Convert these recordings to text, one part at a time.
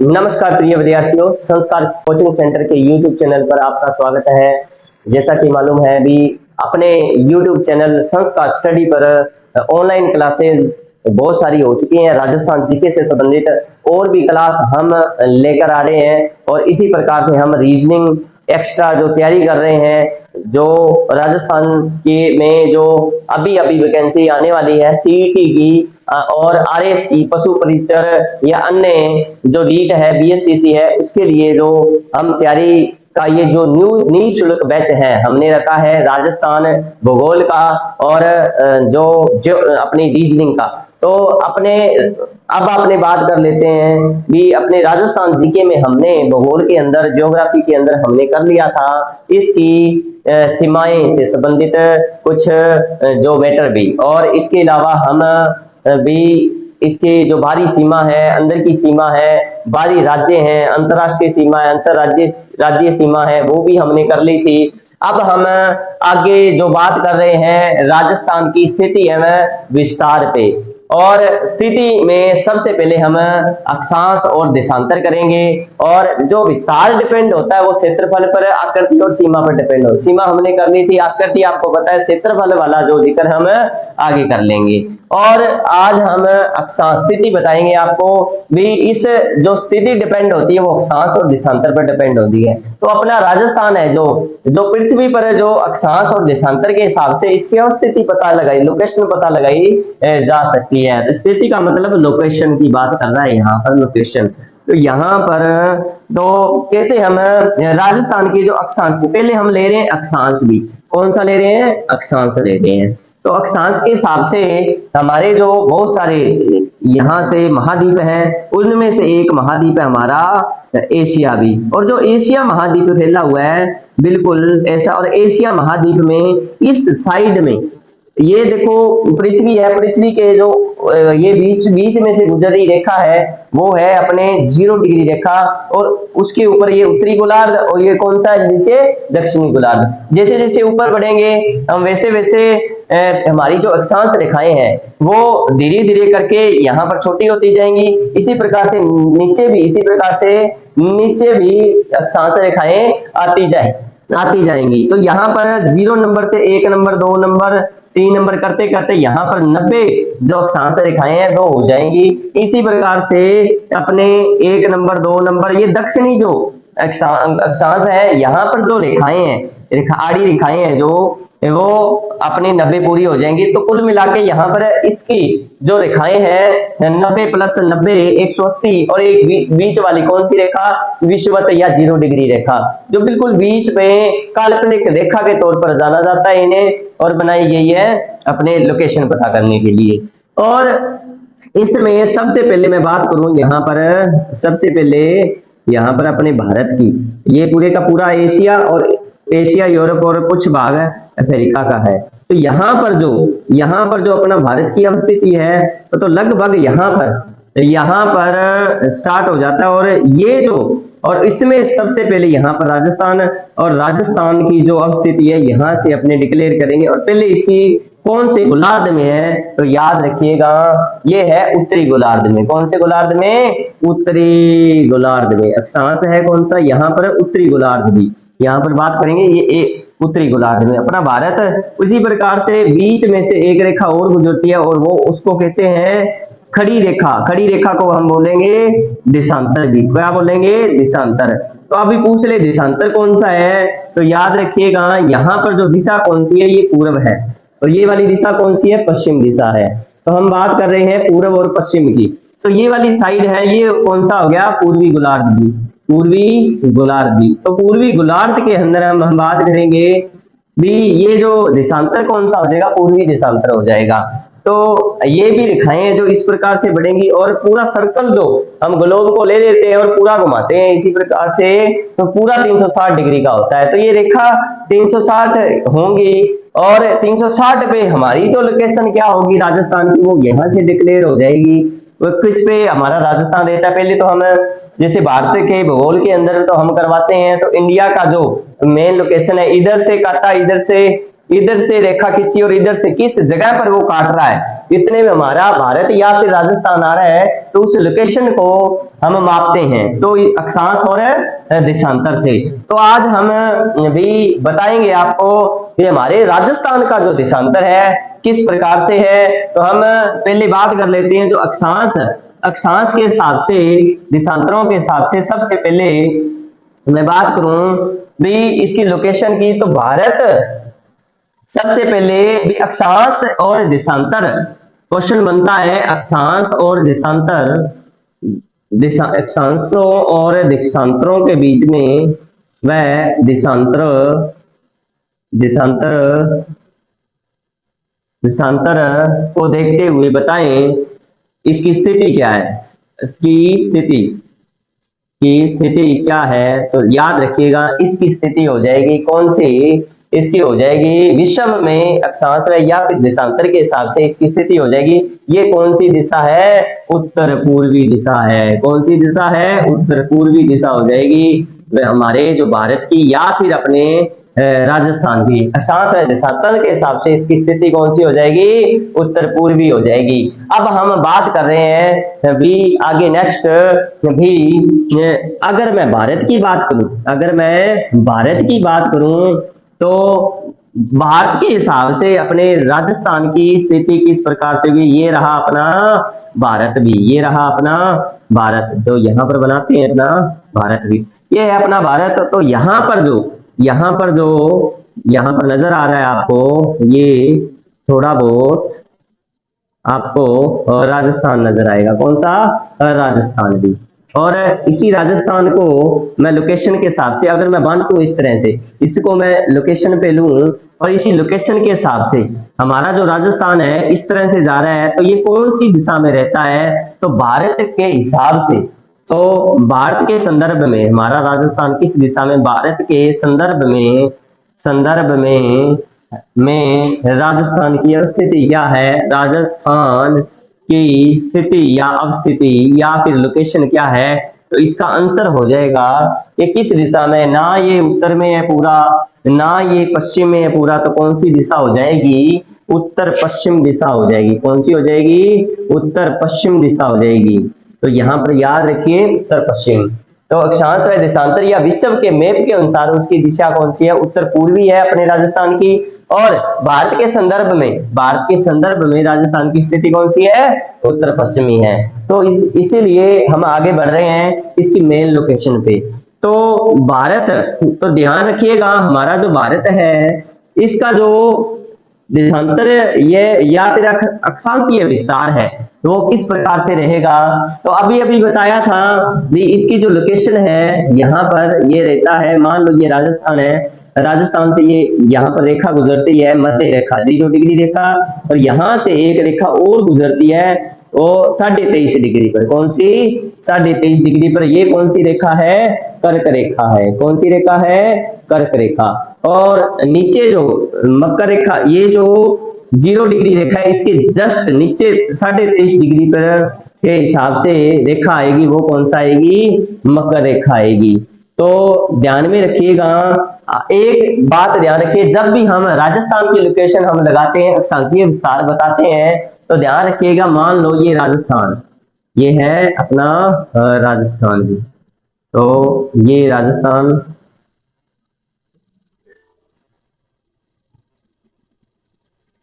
नमस्कार प्रिय विद्यार्थियों, संस्कार कोचिंग सेंटर के YouTube चैनल पर आपका स्वागत है। जैसा कि मालूम है अभी अपने YouTube चैनल संस्कार स्टडी पर ऑनलाइन क्लासेस बहुत सारी हो चुकी हैं। राजस्थान जीके से संबंधित और भी क्लास हम लेकर आ रहे हैं और इसी प्रकार से हम रीजनिंग एक्स्ट्रा जो तैयारी कर रहे हैं, जो राजस्थान के में जो अभी वैकेंसी आने वाली है सीईटी की और आरएस की, पशु परिचर या अन्य जो नीट है, बीएसटीसी है, उसके लिए जो हम तैयारी का ये जो निःशुल्क बैच है हमने रखा है राजस्थान भूगोल का और जो अपनी रीजनिंग का। तो अपने बात कर लेते हैं भी अपने राजस्थान जीके में हमने भूगोल के अंदर, ज्योग्राफी के अंदर हमने कर लिया था इसकी सीमाएं से संबंधित कुछ जो मैटर भी, और इसके अलावा हम भी इसके जो बाहरी सीमा है, अंदर की सीमा है, बाहरी राज्य हैं, अंतरराष्ट्रीय सीमा है, राज्य सीमा है, वो भी हमने कर ली थी। अब हम आगे जो बात कर रहे हैं राजस्थान की स्थिति है विस्तार पे, और स्थिति में सबसे पहले हम अक्षांश और देशांतर करेंगे, और जो विस्तार डिपेंड होता है वो क्षेत्रफल पर, आकृति और सीमा पर डिपेंड होता है। सीमा हमने कर ली थी, आकृति आपको पता है, क्षेत्रफल वाला जो जिक्र हम आगे कर लेंगे। और आज हम अक्षांश स्थिति बताएंगे आपको भी। इस जो स्थिति डिपेंड होती है वो अक्षांश और देशांतर पर डिपेंड होती है। तो अपना राजस्थान है जो पृथ्वी पर जो अक्षांश और देशांतर के हिसाब से इसकी स्थिति पता लगाई, लोकेशन पता लगाई जा सकती है। तो स्थिति का मतलब लोकेशन की बात कर रहा है यहाँ पर, लोकेशन। तो यहाँ पर तो कैसे हम राजस्थान की जो अक्षांश, पहले हम ले रहे हैं अक्षांश भी, कौन सा ले रहे हैं, अक्षांश ले रहे हैं। तो अक्षांश के हिसाब से हमारे जो बहुत सारे यहाँ से महाद्वीप हैं, उनमें से एक महाद्वीप है हमारा एशिया भी, और जो एशिया महाद्वीप फैला हुआ है बिल्कुल ऐसा, और एशिया महाद्वीप में इस साइड में ये देखो पृथ्वी है, पृथ्वी के जो ये बीच में से गुजर रही रेखा है वो है अपने 0 डिग्री रेखा, और उसके ऊपर ये उत्तरी गोलार्ध, और ये कौन सा है नीचे, दक्षिणी गोलार्ध। जैसे जैसे ऊपर बढ़ेंगे हम वैसे वैसे हमारी जो अक्षांश रेखाएं हैं वो धीरे धीरे करके यहाँ पर छोटी होती जाएंगी। इसी प्रकार से नीचे भी अक्षांश रेखाएं आती जाएंगी। तो यहाँ पर 0 नंबर से 1 नंबर, 2 नंबर, 3 नंबर करते करते यहाँ पर 90 जो अक्षांश रेखाएं हैं वो हो जाएंगी। इसी प्रकार से अपने 1 नंबर, 2 नंबर, ये दक्षिणी जो अक्षांश है, यहाँ पर जो रेखाएं हैं, आड़ी रेखाएं हैं जो वो अपनी 90 पूरी हो जाएंगी। तो कुल मिला के यहाँ पर इसकी जो रेखाएं हैं 90 प्लस 90 180, और एक बीच वाली कौन सी रेखा, विषुवत या 0 डिग्री रेखा, जो बिल्कुल बीच पे काल्पनिक रेखा के तौर पर जाना जाता है इन्हें, और बनाई गई है अपने लोकेशन पता करने के लिए। और इसमें सबसे पहले मैं बात करूं यहाँ पर, सबसे पहले यहाँ पर अपने भारत की, ये पूरे का पूरा एशिया, यूरोप और कुछ भाग अफ्रीका का है। तो यहाँ पर जो अपना भारत की स्थिति है तो लगभग यहाँ पर स्टार्ट हो जाता है, और ये जो, और इसमें सबसे पहले यहाँ पर राजस्थान, और राजस्थान की जो स्थिति है यहाँ से अपने डिक्लेयर करेंगे। और पहले इसकी कौन से गोलार्ध में है तो याद रखिएगा ये है उत्तरी गोलार्ध में। कौन से गोलार्ध में, उत्तरी गोलार्ध में। अक्षांश है कौन सा, यहाँ पर उत्तरी गोलार्ध भी, यहाँ पर बात करेंगे ये उत्तरी गोलार्ध में अपना भारत। उसी प्रकार से बीच में से एक रेखा और गुजरती है, और वो उसको कहते हैं खड़ी रेखा। खड़ी रेखा को हम बोलेंगे देशांतर भी। क्या बोलेंगे, देशांतर। तो अभी पूछ ले देशांतर कौन सा है, तो याद रखिएगा यहाँ पर जो दिशा कौन सी है, ये पूर्व है, और ये वाली दिशा कौन सी है, पश्चिम दिशा है। तो हम बात कर रहे हैं पूर्व और पश्चिम की। तो ये वाली साइड है, ये कौन सा हो गया, पूर्वी गोलार्ध भी, पूर्वी गोलार्ध भी। तो पूर्वी गोलार्ध के अंदर हम बात करेंगे भी, ये जो देशांतर कौन सा हो जाएगा, पूर्वी देशांतर हो जाएगा। तो ये भी रेखाएं हैं जो इस प्रकार से बढ़ेंगी, और पूरा सर्कल जो हम ग्लोब को ले लेते हैं और पूरा घुमाते हैं इसी प्रकार से, तो पूरा 360 डिग्री का होता है। तो ये रेखा 360 होंगी, और 360 पे हमारी जो लोकेशन क्या होगी राजस्थान की, वो यहाँ से डिक्लेयर हो जाएगी। वो किस पे हमारा राजस्थान रहता है, पहले तो हम जैसे भारत के भूगोल के अंदर तो हम करवाते हैं, तो इंडिया का जो मेन लोकेशन है, इधर से काटा, इधर से इधर से रेखा खींची और इधर से किस जगह पर वो काट रहा है, इतने में हमारा भारत या फिर राजस्थान आ रहा है, तो उस लोकेशन को हम मापते हैं तो अक्षांश और देशांतर से। तो आज हम भी बताएंगे आपको कि हमारे राजस्थान का जो देशांतर है किस प्रकार से है। तो हम पहले बात कर लेते हैं जो अक्षांश के हिसाब से, देशांतरों के हिसाब से। सबसे पहले मैं बात करूं भी इसकी लोकेशन की, तो भारत सबसे पहले भी अक्षांश और देशांतर क्वेश्चन बनता है। अक्षांश और देशांतर, अक्षांशों और देशांतरों के बीच में वह देशांतर को देखते हुए बताएं इसकी स्थिति क्या है, की स्थिति क्या है। तो याद रखिएगा इसकी स्थिति हो जाएगी कौन सी, इसकी हो जाएगी विषम में अक्षांश या फिर देशांतर के हिसाब से इसकी स्थिति हो जाएगी। ये कौन सी दिशा है, उत्तर पूर्वी दिशा है। कौन सी दिशा है, उत्तर पूर्वी दिशा हो जाएगी हमारे जो भारत की या फिर अपने राजस्थान की। अक्षांश व देशांतर के हिसाब से इसकी स्थिति कौन सी हो जाएगी, उत्तर पूर्वी हो जाएगी। अब हम बात कर रहे हैं भी आगे नेक्स्ट भी, अगर मैं भारत की बात करूं तो भारत के हिसाब से अपने राजस्थान की स्थिति किस प्रकार से होगी। ये रहा अपना भारत भी, ये रहा अपना भारत, तो यहाँ पर बनाते हैं अपना भारत भी, ये है अपना भारत। तो यहाँ पर नजर आ रहा है आपको, ये थोड़ा बहुत आपको राजस्थान नजर आएगा। कौन सा, राजस्थान भी। और इसी राजस्थान को मैं लोकेशन के हिसाब से अगर मैं बांटूं इस तरह से, इसको मैं लोकेशन पे लूं और इसी लोकेशन के हिसाब से हमारा जो राजस्थान है इस तरह से जा रहा है, तो ये कौन सी दिशा में रहता है, तो भारत के हिसाब से, तो भारत के संदर्भ में हमारा राजस्थान किस दिशा में, भारत के संदर्भ में राजस्थान की स्थिति क्या है, राजस्थान की स्थिति या अवस्थिति या फिर लोकेशन क्या है, तो इसका आंसर हो जाएगा ये किस दिशा में, ना ये उत्तर में है पूरा, ना ये पश्चिम में है पूरा, तो कौन सी दिशा हो जाएगी, उत्तर पश्चिम दिशा हो जाएगी। कौन सी हो जाएगी, उत्तर पश्चिम दिशा हो जाएगी। तो यहाँ पर याद रखिए उत्तर पश्चिम। तो अक्षांश व देशांतर या विश्व के मैप के अनुसार उसकी दिशा कौन सी है, उत्तर पूर्वी है अपने राजस्थान की। और भारत के संदर्भ में राजस्थान की स्थिति कौन सी है, उत्तर पश्चिमी है। तो इसीलिए हम आगे बढ़ रहे हैं इसकी मेन लोकेशन पे। तो भारत, तो ध्यान रखिएगा हमारा जो भारत है इसका जो देशांतर ये या फिर अक्षांशीय विस्तार है तो वो किस प्रकार से रहेगा। तो अभी बताया था भी इसकी जो लोकेशन है यहाँ पर ये रहता है, मान लो ये राजस्थान है, राजस्थान से ये यहाँ पर रेखा गुजरती है, मध्य रेखा 0 डिग्री रेखा, और यहाँ से एक रेखा और गुजरती है वो 23.5 डिग्री पर। कौन सी, 23.5 डिग्री पर। ये कौन सी रेखा है, कर्क रेखा है। कौन सी रेखा है, कर्क रेखा। और नीचे जो मकर रेखा, ये जो 0 डिग्री रेखा है इसके जस्ट नीचे 23.5 डिग्री पर के हिसाब से रेखा आएगी, वो कौन सा आएगी, मकर रेखा आएगी। तो ध्यान में रखिएगा, एक बात ध्यान रखिए, जब भी हम राजस्थान की लोकेशन हम लगाते हैं, अक्षांशीय विस्तार बताते हैं, तो ध्यान रखिएगा, मान लो ये राजस्थान, ये है अपना राजस्थान भी, तो ये राजस्थान,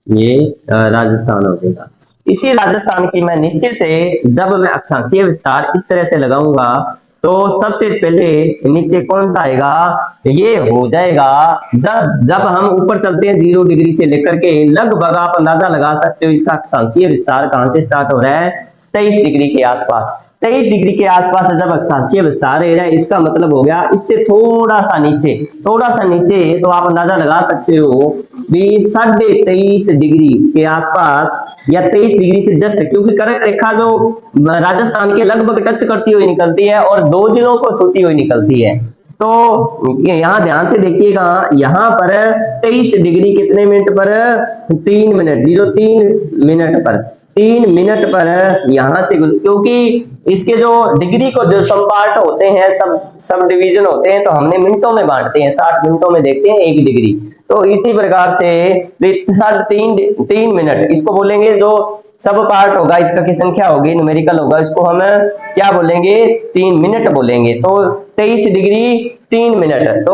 ये राजस्थान हो जाएगा। इसी राजस्थान की मैं नीचे से जब मैं अक्षांशीय विस्तार इस तरह से लगाऊंगा तो सबसे पहले नीचे कौन सा आएगा, ये हो जाएगा। जब हम ऊपर चलते हैं 0 डिग्री से लेकर के लगभग आप अंदाजा लगा सकते हो इसका अक्षांशीय विस्तार कहां से स्टार्ट हो रहा है, 23 डिग्री के आसपास। 23 डिग्री के आसपास जब अक्षांशीय विस्तार है, इसका मतलब हो गया इससे थोड़ा सा नीचे, तो आप अंदाजा लगा सकते हो भी 23.5 डिग्री के आसपास या 23 डिग्री से जस्ट, क्योंकि कर्क रेखा जो राजस्थान के लगभग टच करती हुई निकलती है और 2 जिलों को छूती हुई निकलती है। तो यहाँ ध्यान से देखिएगा, यहाँ पर 23 डिग्री कितने मिनट पर, 3 मिनट, 3 मिनट पर यहाँ से, क्योंकि इसके जो डिग्री को जो सब पार्ट होते हैं, सब डिवीजन होते हैं, तो हमने मिनटों में बांटते हैं, 60 मिनटों में देखते हैं 1 डिग्री। तो इसी प्रकार से 3.3 मिनट इसको बोलेंगे, जो सब पार्ट होगा इसका की संख्या होगी, न्यूमेरिकल होगा, इसको हम क्या बोलेंगे, 3 मिनट बोलेंगे। तो 23 डिग्री 3 मिनट।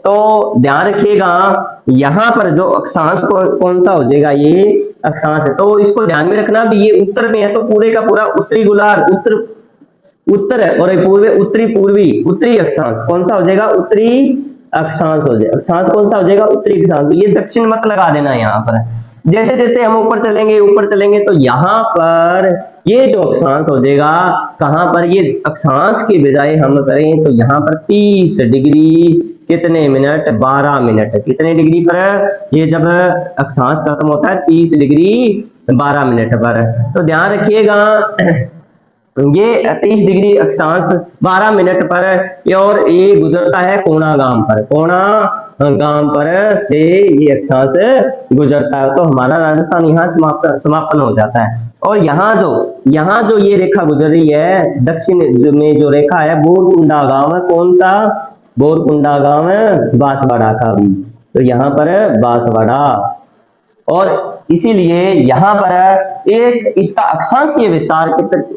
तो ध्यान रखिएगा यहाँ पर जो अक्षांश कौन सा हो जाएगा, ये अक्षांश है। तो इसको ध्यान में रखना भी, ये उत्तर में है तो पूरे का पूरा उत्तरी गोलार्ध, उत्तर और पूर्वी, उत्तरी पूर्वी, उत्तरी अक्षांश कौन सा हो जाएगा, उत्तरी अक्षांश हो जाएगा। अक्षांश कौन सा हो जाएगा, उत्तरी अक्षांश। ये दक्षिण मत लगा देना यहाँ पर। जैसे जैसे हम ऊपर चलेंगे तो यहाँ पर ये जो अक्षांश हो जाएगा, कहां पर, ये अक्षांश के बजाय हम करें तो यहाँ पर 30 डिग्री कितने मिनट, 12 मिनट। कितने डिग्री पर, ये जब अक्षांश खत्म होता है 30 डिग्री 12 मिनट पर। तो ध्यान रखिएगा ये 30 डिग्री अक्षांश 12 मिनट पर, और ये गुजरता है कोणागाम पर। कोणागाम पर से ये अक्षांश गुजरता है। तो हमारा राजस्थान यहाँ समापन हो जाता है। और यहाँ जो ये रेखा गुजर रही है दक्षिण में, जो रेखा है बोरकुंडा गांव है, कौन सा, बोरकुंडा गांव है, बांसवाड़ा का भी। तो यहाँ पर बांसवाड़ा, और इसीलिए यहाँ पर एक इसका अक्षांशीय विस्तार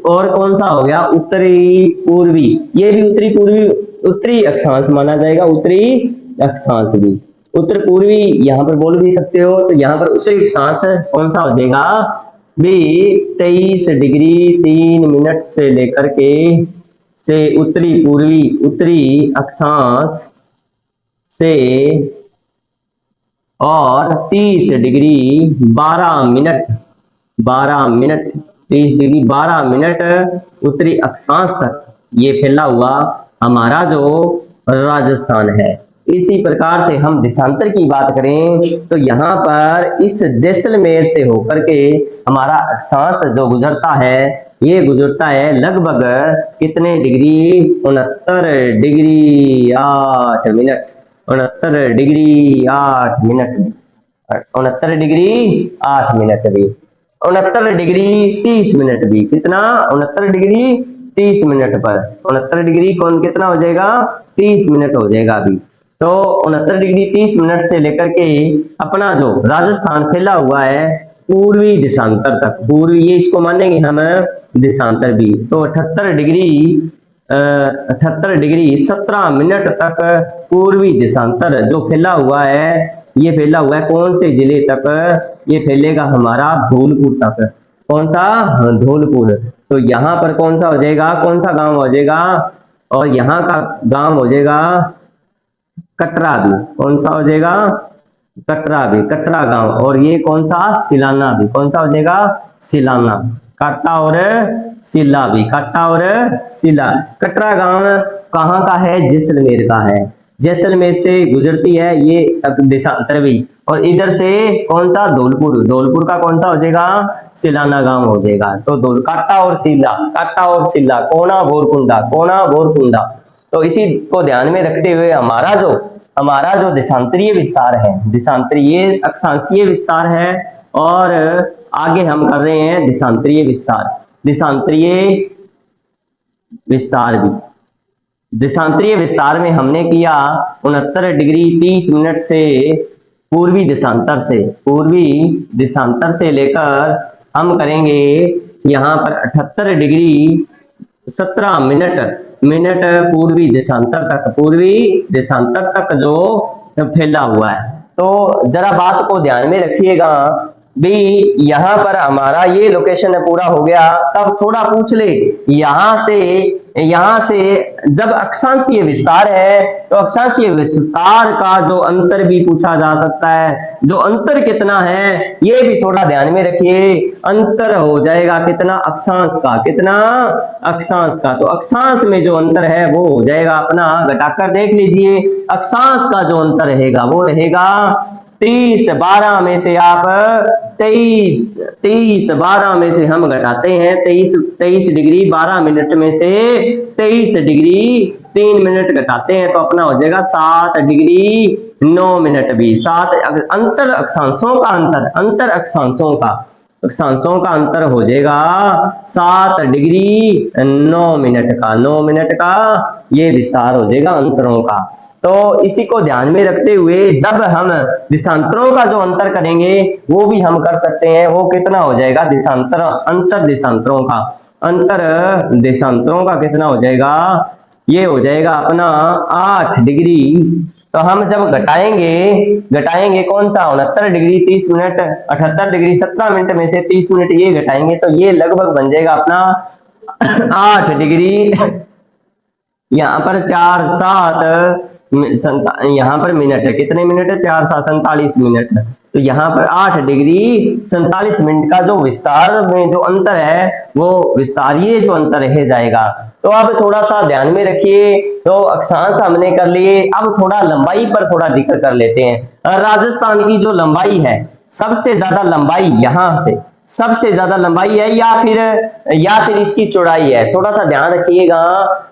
और कौन सा हो गया, उत्तरी पूर्वी। ये भी उत्तरी पूर्वी, उत्तरी अक्षांश माना जाएगा, उत्तरी अक्षांश भी। उत्तर पूर्वी यहाँ पर बोल भी सकते हो। तो यहाँ पर उत्तरी अक्षांश कौन सा हो जाएगा भी, 23 डिग्री 3 मिनट से लेकर के से उत्तरी पूर्वी, उत्तरी अक्षांश से, और 30 डिग्री 12 मिनट, 30 डिग्री 12 मिनट उत्तरी अक्षांश तक ये फैला हुआ हमारा जो राजस्थान है। इसी प्रकार से हम देशांतर की बात करें तो यहाँ पर इस जैसलमेर से होकर के हमारा अक्षांश जो गुजरता है, ये गुजरता है लगभग कितने degree, 69 degree 8 minute, 69 degree 8 minute भी, 69 डिग्री 8 मिनट भी, 69 डिग्री 30 मिनट भी। कितना, 69 डिग्री 30 मिनट पर, 69 डिग्री कौन कितना हो जाएगा, 30 मिनट हो जाएगा अभी। तो 69 डिग्री 30 मिनट से लेकर के अपना जो राजस्थान फैला हुआ है पूर्वी देशांतर तक, पूर्वी ये इसको मानेंगे हम देशांतर भी। तो 78 डिग्री 17 मिनट तक पूर्वी देशांतर जो फैला हुआ है, ये फैला हुआ है कौन से जिले तक, ये फैलेगा हमारा धौलपुर तक। कौन सा, धौलपुर। तो यहाँ पर कौन सा हो जाएगा, कौन सा गांव हो जाएगा, और यहाँ का गांव हो जाएगा कटरा भी। कौन सा हो जाएगा, कटरा भी, कटरा गांव। और ये कौन सा, सिलाना भी। कौन सा हो जाएगा, सिलाना। काटा और सिला भी, काटा और सिला। कटरा गांव कहाँ का है, जैसलमेर का है। जैसलमेर से गुजरती है ये देशांतर भी। और इधर से कौन सा, धौलपुर। धौलपुर का कौन सा हो जाएगा, सिलाना गांव हो जाएगा। तो काटा और सिला, काटा और सिला, कोना बोरकुंडा, कोना बोरकुंडा। तो इसी को ध्यान में रखते हुए हमारा जो देशांतरीय विस्तार है, देशांतरीय अक्षांशीय विस्तार है, और आगे हम कर रहे हैं देशांतरीय विस्तार। देशांतरीय विस्तार भी, देशांतरीय विस्तार में हमने किया 69 डिग्री 30 मिनट से पूर्वी देशांतर से लेकर हम करेंगे यहाँ पर 78 डिग्री 17 मिनट पूर्वी देशांतर तक जो फैला हुआ है। तो जरा बात को ध्यान में रखिएगा भी, यहाँ पर हमारा ये लोकेशन पूरा हो गया। तब थोड़ा पूछ ले, यहाँ से जब अक्षांशीय विस्तार है तो अक्षांशीय विस्तार का जो अंतर भी पूछा जा सकता है। जो अंतर कितना है ये भी थोड़ा ध्यान में रखिए। अंतर हो जाएगा कितना, अक्षांश का, कितना, अक्षांश का। तो अक्षांश में जो अंतर है वो हो जाएगा अपना, घटाकर देख लीजिए। अक्षांश का जो अंतर रहेगा वो रहेगा 30, 12 में से आप 23, 12 में से हम घटाते हैं 23 डिग्री 12 मिनट में से 23 डिग्री 3 मिनट घटाते हैं तो अपना हो जाएगा 7 डिग्री 9 मिनट भी। 7 अंतर अक्षांशों का अक्षांशों का अंतर हो जाएगा 7 डिग्री 9 मिनट का। 9 मिनट का ये विस्तार हो जाएगा अंतरों का। तो इसी को ध्यान में रखते हुए जब हम दिशांतरों का जो अंतर करेंगे वो भी हम कर सकते हैं। वो कितना हो जाएगा, दिशांतर अंतर दिशांतरों का, अंतर देशांतरों का कितना हो जाएगा, ये हो जाएगा अपना 8 डिग्री। तो हम जब घटाएंगे कौन सा 69 डिग्री 30 मिनट, 78 डिग्री 17 मिनट में से 30 मिनट ये घटाएंगे तो ये लगभग बन जाएगा अपना 8 डिग्री, यहाँ पर 4 7 यहाँ पर मिनट है, कितने मिनट है, 4 7 47 मिनट। तो यहाँ पर 8 डिग्री 47 मिनट का जो विस्तार में जो अंतर है वो विस्तारीय जो अंतर रह जाएगा। तो अब थोड़ा सा ध्यान में रखिए, तो अक्षांश हमने कर लिए, अब थोड़ा लंबाई पर थोड़ा जिक्र कर लेते हैं। राजस्थान की जो लंबाई है, सबसे ज्यादा लंबाई यहाँ से सबसे ज्यादा लंबाई है या फिर इसकी चौड़ाई है, थोड़ा सा ध्यान रखिएगा।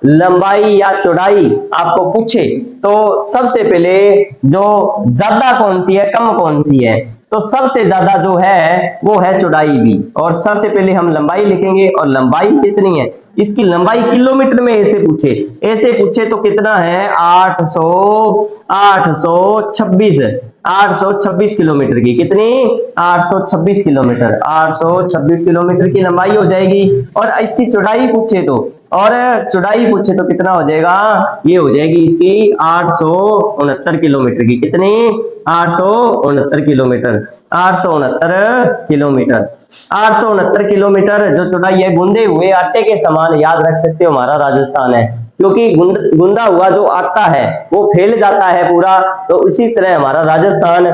लंबाई या चौड़ाई आपको पूछे तो सबसे पहले जो ज्यादा कौन सी है, कम कौन सी है, तो सबसे ज्यादा जो है वो है चौड़ाई भी। और सबसे पहले हम लंबाई लिखेंगे, और लंबाई कितनी है, इसकी लंबाई किलोमीटर में ऐसे पूछे तो कितना है 826 किलोमीटर की, कितनी 826 किलोमीटर, 826 किलोमीटर की लंबाई हो जाएगी। और इसकी चौड़ाई पूछे तो कितना हो जाएगा, ये हो जाएगी इसकी 869 किलोमीटर की, कितनी 869 किलोमीटर, 869 किलोमीटर जो चौड़ाई है। गुंदे हुए आटे के समान याद रख सकते हो हमारा राजस्थान है, क्योंकि गुंदा हुआ जो आटा है वो फैल जाता है पूरा, तो उसी तरह हमारा राजस्थान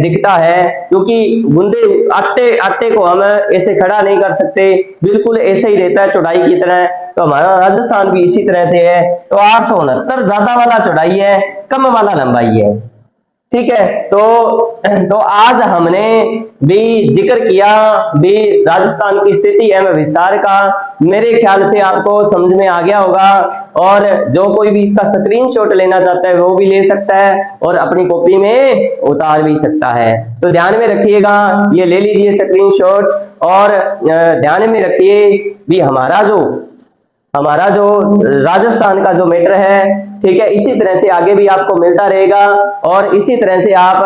दिखता है। क्योंकि गुंदे आटे को हम ऐसे खड़ा नहीं कर सकते, बिल्कुल ऐसे ही रहता है चौड़ाई की तरह, तो हमारा राजस्थान भी इसी तरह से है। तो 869 ज्यादा वाला चौड़ाई है, कम वाला लंबाई है, ठीक है। तो आज हमने भी जिक्र किया भी राजस्थान की स्थिति एवं विस्तार का। मेरे ख्याल से आपको समझ में आ गया होगा, और जो कोई भी इसका स्क्रीनशॉट लेना चाहता है वो भी ले सकता है और अपनी कॉपी में उतार भी सकता है। तो ध्यान में रखिएगा, ये ले लीजिए स्क्रीनशॉट, और ध्यान में रखिए भी हमारा जो राजस्थान का जो मैटर है, ठीक है, इसी तरह से आगे भी आपको मिलता रहेगा। और इसी तरह से आप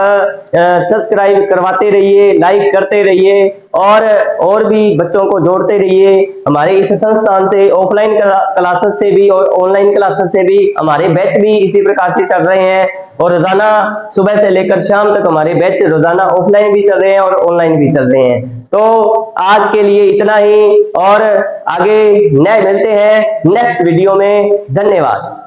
सब्सक्राइब करवाते रहिए, लाइक करते रहिए, और भी बच्चों को जोड़ते रहिए हमारे इस संस्थान से। ऑफलाइन क्लासेस से भी और ऑनलाइन क्लासेस से भी हमारे बैच भी इसी प्रकार से चल रहे हैं, और रोजाना सुबह से लेकर शाम तक हमारे बैच रोजाना ऑफलाइन भी चल रहे हैं और ऑनलाइन भी चल रहे हैं। तो आज के लिए इतना ही, और आगे नए मिलते हैं नेक्स्ट वीडियो में। धन्यवाद।